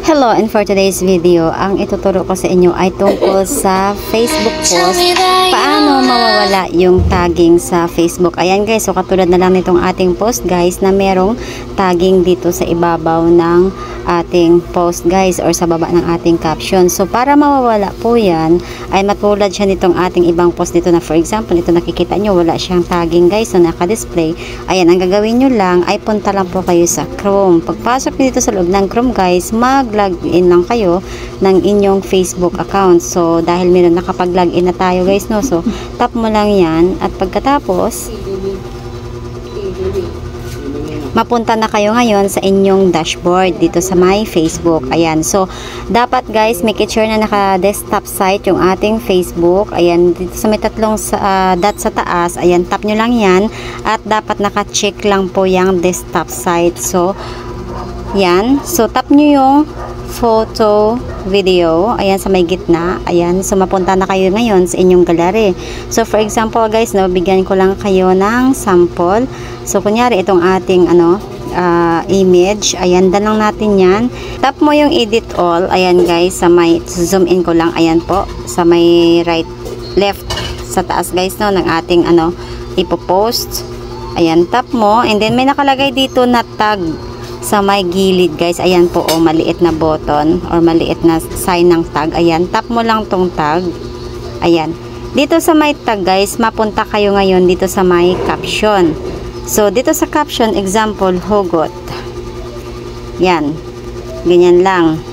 Hello, and for today's video, ang ituturo ko sa inyo ay tungkol sa Facebook post. Paano mawawala yung tagging sa Facebook. Ayan guys, so katulad na lang nitong ating post guys na merong tagging dito sa ibabaw ng ating post guys or sa baba ng ating caption. So para mawawala po yan ay matulad siya nitong ating ibang post dito na for example, ito nakikita nyo wala siyang tagging guys na naka-display. Ayan, ang gagawin nyo lang ay punta lang po kayo sa Chrome. Pagpasok nyo dito sa loob ng Chrome guys, mag-login lang kayo ng inyong Facebook account. So dahil meron nakapag-login na tayo guys, no? So tap mo lang yan at pagkatapos mapunta na kayo ngayon sa inyong dashboard dito sa my Facebook. Ayan, so dapat guys make sure na naka desktop site yung ating Facebook. Ayan, dito sa may tatlong dot sa taas, ayan, tap nyo lang yan at dapat naka-check lang po yung desktop site. So yan, so tap nyo yung photo video, ayan sa may gitna, ayan, so mapunta na kayo ngayon sa inyong gallery. So for example guys, no, bigyan ko lang kayo ng sample. So kunyari itong ating image, ayan, dan lang natin yan. Tap mo yung edit all, ayan guys, sa may zoom in ko lang, ayan po, sa may left sa taas guys, no, ng ating ipopost. Ayan, tap mo, and then may nakalagay dito na tag sa may gilid guys, ayan po, oh, maliit na button or maliit na sign ng tag. Ayan, tap mo lang tong tag. Ayan, dito sa may tag guys, mapunta kayo ngayon dito sa may caption. So dito sa caption, example, hugot. Yan, ganyan lang.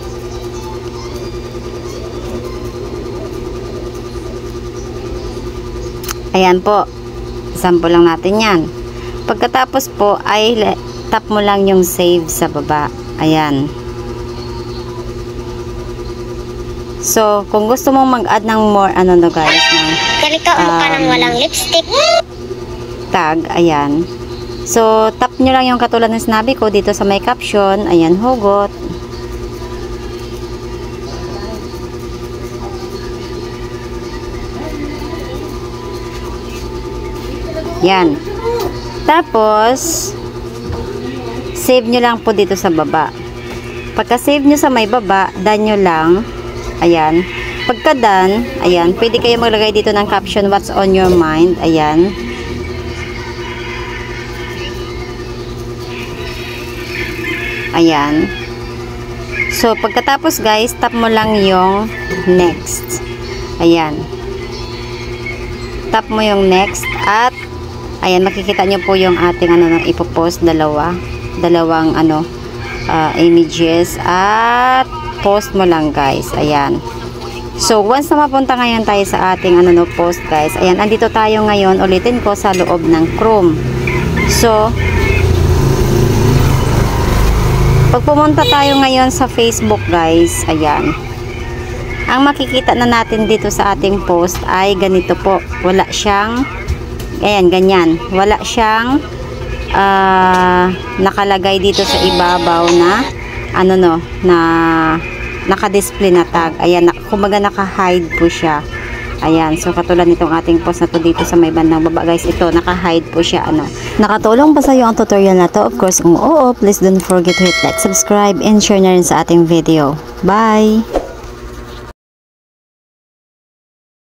Ayan po, example lang natin yan. Pagkatapos po ay tap mo lang yung save sa baba. Ayan. So, kung gusto mong mag-add ng more, guys, ganito ang mukha ng walang lipstick. Tag, ayan. So, tap nyo lang yung katulad ng sinabi ko dito sa may caption. Ayan, hugot. Yan. Tapos, save nyo lang po dito sa baba. Pagka-save nyo sa may baba, done nyo lang. Ayan. Pagka-done, ayan, pwede kayo maglagay dito ng caption, what's on your mind. Ayan. Ayan. So, pagkatapos guys, tap mo lang yung next. Ayan. Tap mo yung next at ayan, makikita nyo po yung ating ipopost, dalawang images at post mo lang guys. Ayan. So once na mapunta ngayon tayo sa ating post guys, ayan, andito tayo ngayon, ulitin ko, sa loob ng Chrome. So pag pumunta tayo ngayon sa Facebook guys, ayan, ang makikita na natin dito sa ating post ay ganito po, wala siyang, ayan, ganyan, wala siyang nakalagay dito sa ibabaw na na naka-display na tag. Ayan, kumbaga naka-hide po siya. Ayan, so katulad nitong ating post na to dito sa may bandang baba guys, ito naka-hide po siya. Nakatulong ba sa iyo ang tutorial na to? Of course, kung oo, please don't forget to hit like, subscribe, and share na rin sa ating video. Bye!